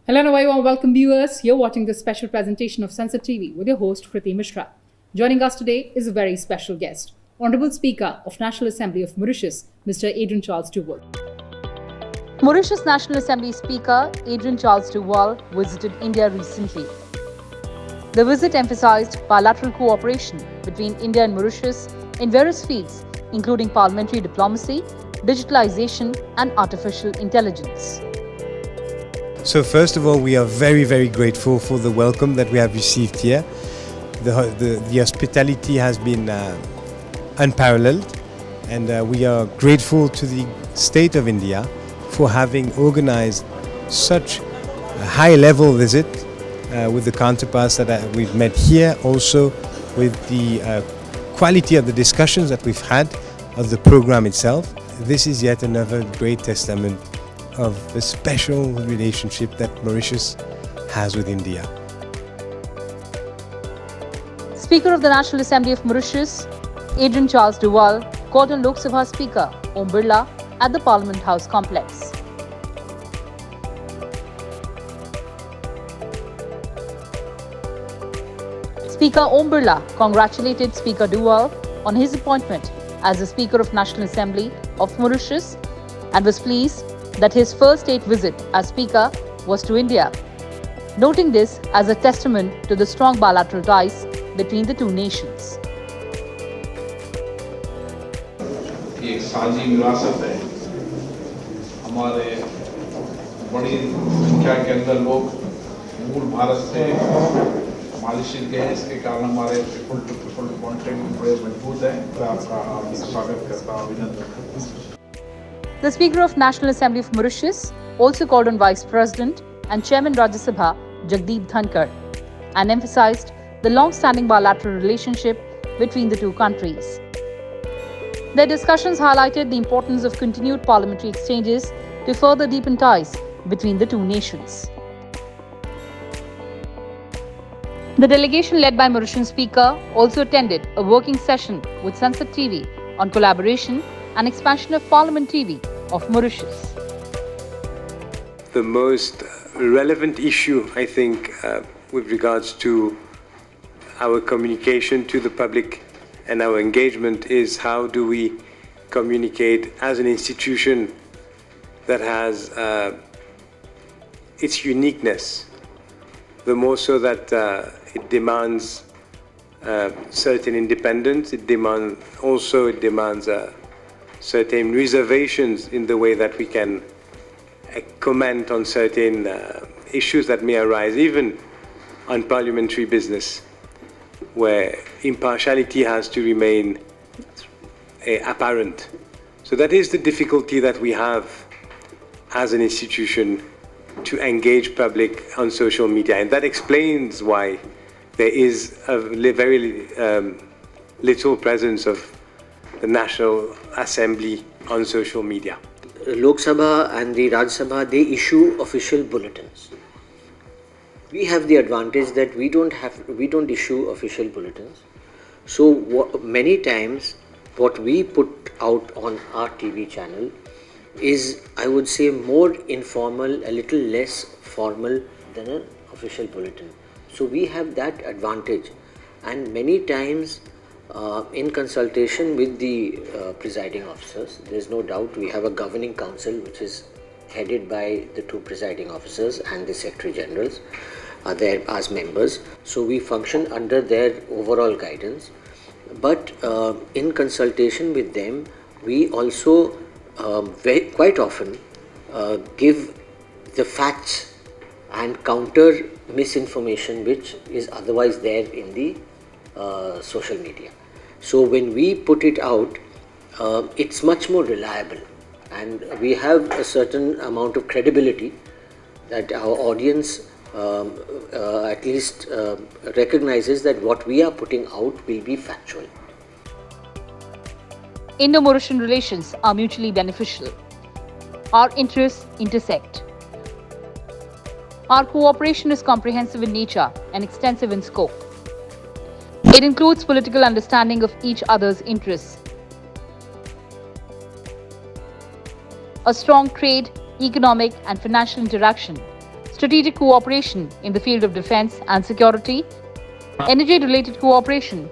Hello and a very warm welcome viewers. You're watching this special presentation of Sansad TV with your host Kriti Mishra. Joining us today is a very special guest, Honorable Speaker of National Assembly of Mauritius, Mr. Adrien Charles Duval. Mauritius National Assembly Speaker Adrien Charles Duval visited India recently. The visit emphasized bilateral cooperation between India and Mauritius in various fields, including parliamentary diplomacy, digitalization, and artificial intelligence. So first of all, we are very grateful for the welcome that we have received here. The hospitality has been unparalleled, and we are grateful to the state of India for having organized such a high-level visit with the counterparts that we've met here, also with the quality of the discussions that we've had of the program itself. This is yet another great testament of the special relationship that Mauritius has with India. Speaker of the National Assembly of Mauritius, Adrien Charles Duval, called on Lok Sabha Speaker OM Birla at the Parliament House complex. Speaker OM Birla congratulated Speaker Duval on his appointment as the Speaker of National Assembly of Mauritius and was pleased that his first state visit as Speaker was to India, noting this as a testament to the strong bilateral ties between the two nations. ये एक साझी विरासत है। हमारे बड़ी संख्या के अंदर लोग मूल भारत से मॉरिशस के हैं, इसके कारण हमारे ट्रिपल कॉन्टेक्ट बड़े मजबूत हैं। आपका स्वागत करता हूं, अभिनंदन करता हूं। The Speaker of National Assembly of Mauritius also called on Vice President and Chairman Rajya Sabha Jagdeep Dhankhar and emphasized the long-standing bilateral relationship between the two countries. Their discussions highlighted the importance of continued parliamentary exchanges to further deepen ties between the two nations. The delegation led by Mauritian Speaker also attended a working session with Sansad TV on collaboration and expansion of Parliament TV of Mauritius. The most relevant issue, I think, with regards to our communication to the public and our engagement is how do we communicate as an institution that has its uniqueness, the more so that it demands certain independence, it demands certain reservations in the way that we can comment on certain issues that may arise, even on parliamentary business, where impartiality has to remain apparent. So that is the difficulty that we have as an institution to engage public on social media, and that explains why there is a very little presence of the National Assembly on social media. Lok Sabha and the Rajya Sabha, they issue official bulletins. We have the advantage that we don't issue official bulletins. So many times what we put out on our TV channel is, I would say, more informal, a little less formal than an official bulletin. So we have that advantage, and many times in consultation with the presiding officers, there's no doubt we have a governing council which is headed by the two presiding officers and the Secretary Generals are there as members. So we function under their overall guidance. But in consultation with them, we also quite often give the facts and counter misinformation which is otherwise there in the social media. So when we put it out, it's much more reliable, and we have a certain amount of credibility that our audience at least recognizes that what we are putting out will be factual. Indo-Mauritian relations are mutually beneficial. Our interests intersect. Our cooperation is comprehensive in nature and extensive in scope. It includes political understanding of each other's interests. A strong trade, economic and financial interaction strategic cooperation in the field of defense and security, energy-related cooperation,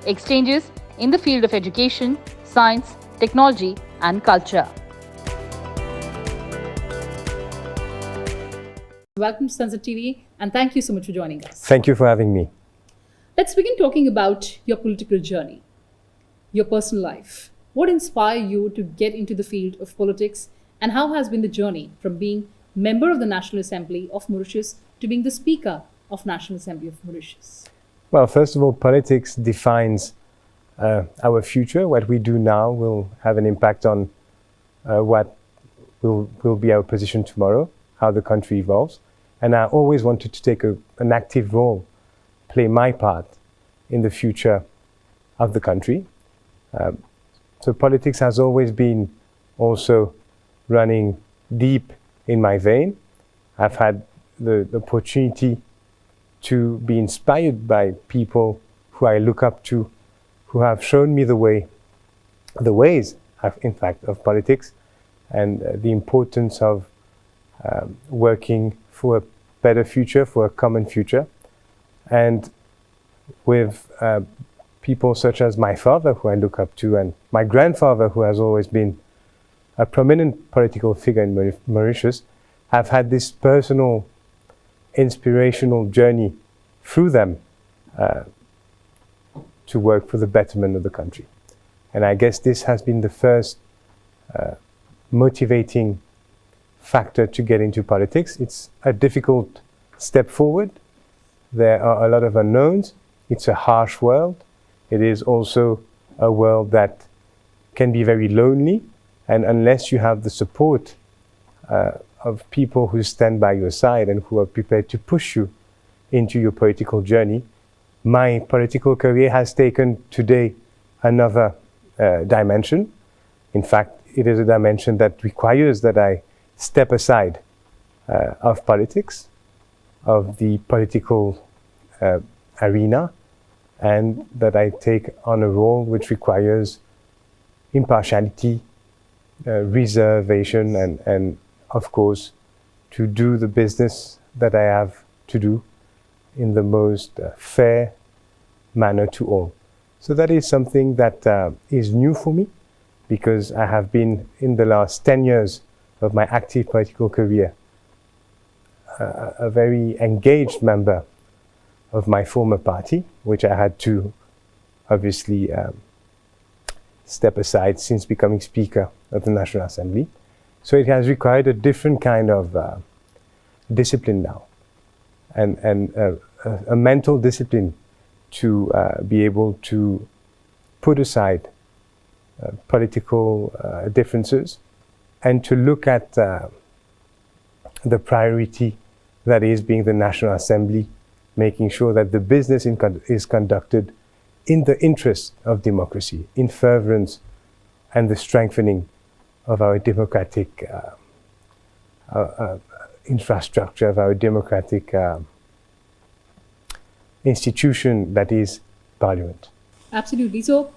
exchanges in the field of education, science, technology and culture. Welcome to Sansad TV and thank you so much for joining us. Thank you for having me. Let's begin talking about your political journey, your personal life. What inspired you to get into the field of politics and how has been the journey from being member of the National Assembly of Mauritius to being the Speaker of National Assembly of Mauritius? Well, first of all, politics defines our future. What we do now will have an impact on what will be our position tomorrow, how the country evolves. And I always wanted to take an active role, play my part in the future of the country. So politics has always been also running deep in my vein. I've had the opportunity to be inspired by people who I look up to, who have shown me the ways, in fact, of politics and the importance of working for a better future, for a common future. And with people such as my father, who I look up to, and my grandfather, who has always been a prominent political figure in Mauritius, I've had this personal, inspirational journey through them to work for the betterment of the country. And I guess this has been the first motivating factor to get into politics. It's a difficult step forward. There are a lot of unknowns. It's a harsh world. It is also a world that can be very lonely, and unless you have the support of people who stand by your side and who are prepared to push you into your political journey, my political career has taken today another dimension. In fact, it is a dimension that requires that I step aside of politics, of the political arena, and that I take on a role which requires impartiality, reservation, and of course, to do the business that I have to do in the most fair manner to all. So that is something that is new for me, because I have been, in the last 10 years of my active political career, a very engaged member of my former party, which I had to obviously step aside since becoming Speaker of the National Assembly. So it has required a different kind of discipline now, and a mental discipline to be able to put aside political differences and to look at the priority that is being the National Assembly, making sure that the business is conducted in the interest of democracy, in furtherance and the strengthening of our democratic infrastructure, of our democratic institution that is Parliament. Absolutely. So,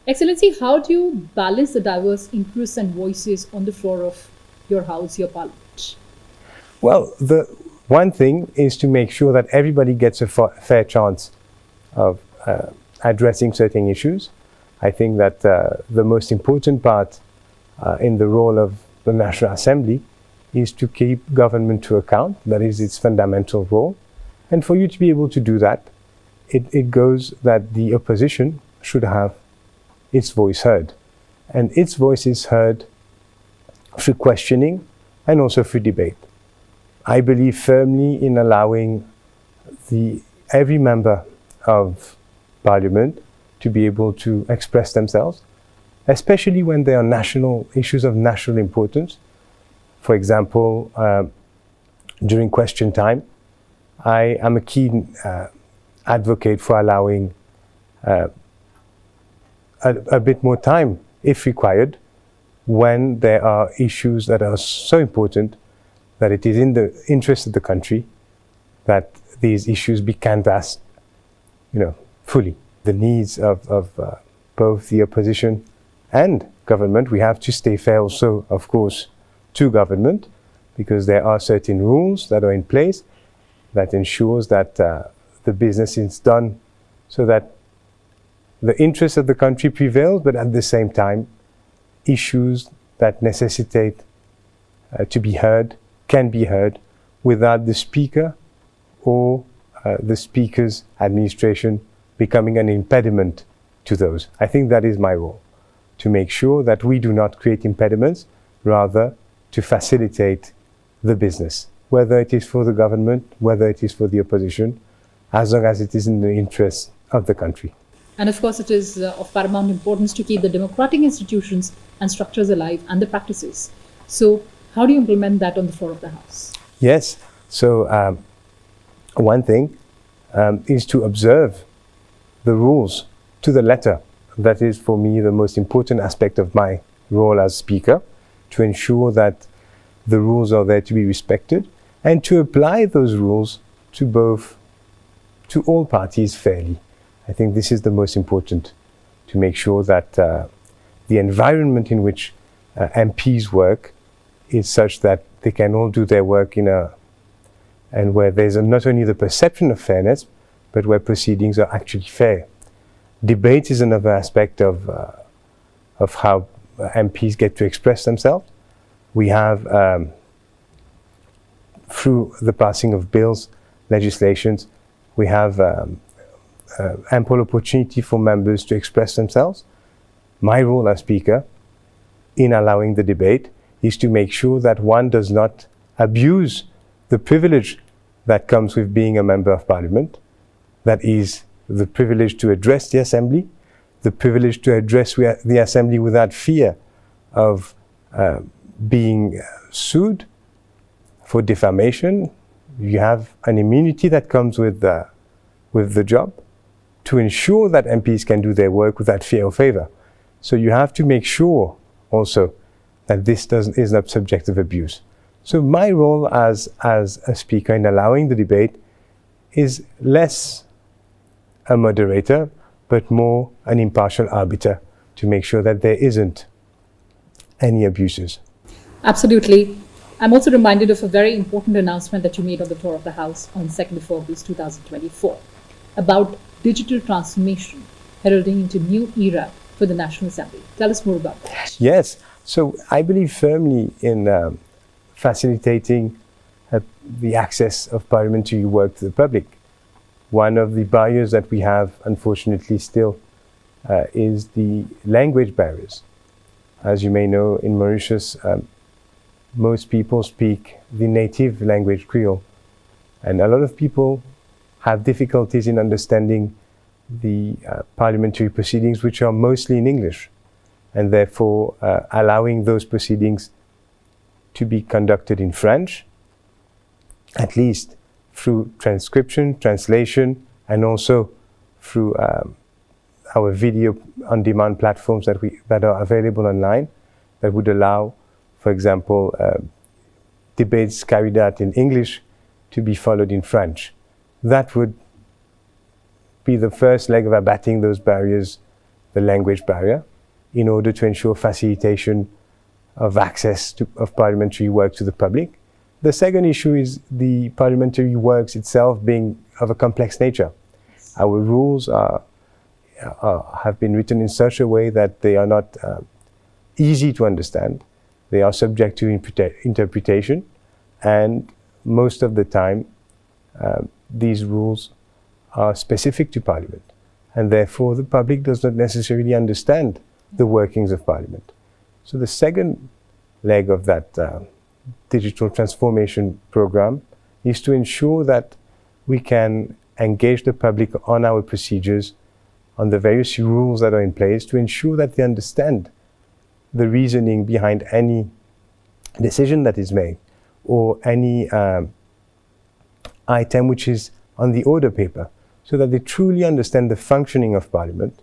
Excellency, how do you balance the diverse interests and voices on the floor of your house, your Parliament? Well, the one thing is to make sure that everybody gets a fair chance of addressing certain issues. I think that the most important part in the role of the National Assembly is to keep government to account. That is its fundamental role. And for you to be able to do that, it goes that the opposition should have its voice heard. And its voice is heard through questioning and also through debate. I believe firmly in allowing every member of Parliament to be able to express themselves, especially when there are national issues of national importance. For example, during question time, I am a keen advocate for allowing a bit more time, if required, when there are issues that are so important that it is in the interest of the country that these issues be canvassed, fully. The needs of both the opposition and government. We have to stay fair also, of course, to government, because there are certain rules that are in place that ensures that the business is done so that the interest of the country prevails, but at the same time, issues that necessitate to be heard can be heard without the speaker or the speaker's administration becoming an impediment to those. I think that is my role, to make sure that we do not create impediments, rather to facilitate the business, whether it is for the government, whether it is for the opposition, as long as it is in the interest of the country. And of course, it is of paramount importance to keep the democratic institutions and structures alive and the practices. So, how do you implement that on the floor of the House? Yes. So, one thing is to observe the rules to the letter. That is, for me, the most important aspect of my role as Speaker, to ensure that the rules are there to be respected and to apply those rules to all parties fairly. I think this is the most important, to make sure that the environment in which MPs work is such that they can all do their work and where there's not only the perception of fairness, but where proceedings are actually fair. Debate is another aspect of how MPs get to express themselves. We have, through the passing of bills, legislations, we have ample opportunity for members to express themselves. My role as Speaker in allowing the debate is to make sure that one does not abuse the privilege that comes with being a member of Parliament. That is the privilege to address the Assembly, the privilege to address the Assembly without fear of being sued for defamation. You have an immunity that comes with the job, to ensure that MPs can do their work without fear or favor. So you have to make sure also that this is not subject of abuse. So my role as a speaker in allowing the debate is less a moderator, but more an impartial arbiter, to make sure that there isn't any abuses. Absolutely. I'm also reminded of a very important announcement that you made on the floor of the House on 2nd of August 2024 about digital transformation heralding into new era for the National Assembly. Tell us more about that. Yes. So I believe firmly in facilitating the access of parliamentary work to the public. One of the barriers that we have, unfortunately, still is the language barriers. As you may know, in Mauritius, most people speak the native language Creole, and a lot of people have difficulties in understanding the parliamentary proceedings, which are mostly in English, and therefore allowing those proceedings to be conducted in French, at least through transcription, translation, and also through our video on-demand platforms that are available online, that would allow, for example, debates carried out in English to be followed in French. That would be the first leg of abating those barriers, the language barrier, in order to ensure facilitation of access of parliamentary work to the public. The second issue is the parliamentary works itself being of a complex nature. Our rules have been written in such a way that they are not easy to understand. They are subject to interpretation, and most of the time these rules are specific to Parliament, and therefore the public does not necessarily understand the workings of Parliament. So the second leg of that digital transformation program is to ensure that we can engage the public on our procedures, on the various rules that are in place, to ensure that they understand the reasoning behind any decision that is made, or any item which is on the order paper, so that they truly understand the functioning of Parliament,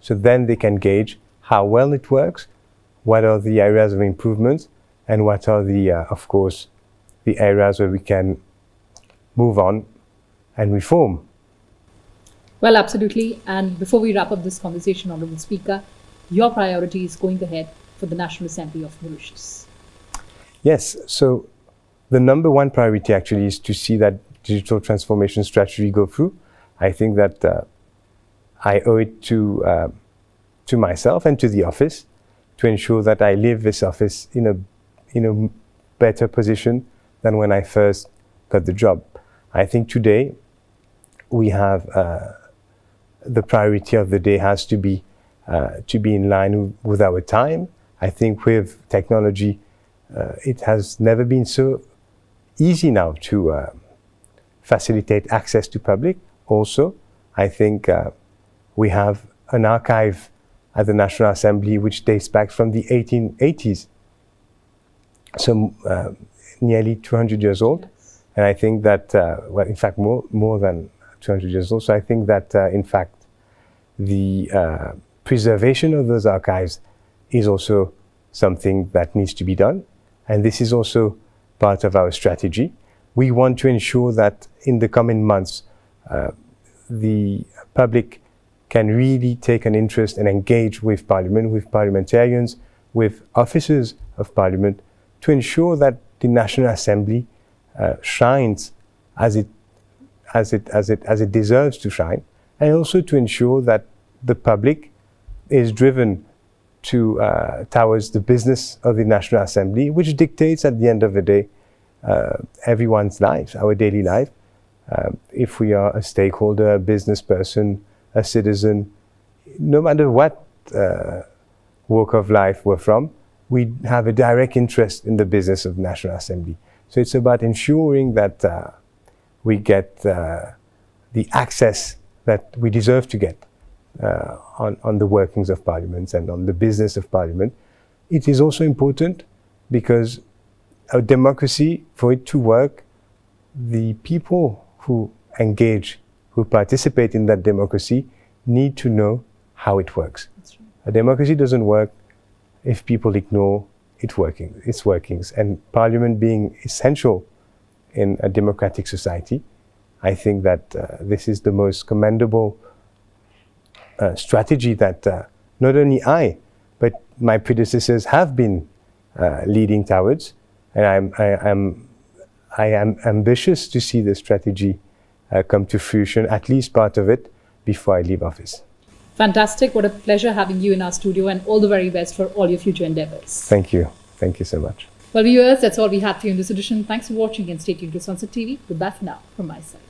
so then they can gauge how well it works, what are the areas of improvement, and what are the, of course, the areas where we can move on and reform. Well, absolutely. And before we wrap up this conversation, Honourable Speaker, your priority is going ahead for the National Assembly of Mauritius? Yes, so the number one priority actually is to see that digital transformation strategy go through. I think that I owe it to myself and to the office to ensure that I leave this office in a better position than when I first got the job. I think today we have the priority of the day has to be in line with our time. I think with technology, it has never been so easy now to facilitate access to public. Also, I think we have an archive at the National Assembly which dates back from the 1880s, so nearly 200 years old. And I think that, well, in fact, more than 200 years old. So I think that, in fact, the preservation of those archives is also something that needs to be done. And this is also part of our strategy. We want to ensure that in the coming months, the public can really take an interest and engage with Parliament, with parliamentarians, with officers of Parliament, to ensure that the National Assembly shines as it deserves to shine, and also to ensure that the public is driven towards the business of the National Assembly, which dictates at the end of the day everyone's lives, our daily life. If we are a stakeholder, a business person, a citizen, no matter what walk of life we're from, we have a direct interest in the business of the National Assembly. So it's about ensuring that we get the access that we deserve to get on the workings of Parliament and on the business of Parliament. It is also important because a democracy, for it to work, the people who engage, who participate in that democracy, need to know how it works. That's right. A democracy doesn't work if people ignore its workings. And Parliament being essential in a democratic society, I think that this is the most commendable strategy that not only I, but my predecessors have been leading towards. And I am ambitious to see the strategy come to fruition, at least part of it, before I leave office. Fantastic. What a pleasure having you in our studio, and all the very best for all your future endeavors. Thank you. Thank you so much. Well, viewers, that's all we had for you in this edition. Thanks for watching and stay tuned to Sansad TV. Goodbye for now from my side.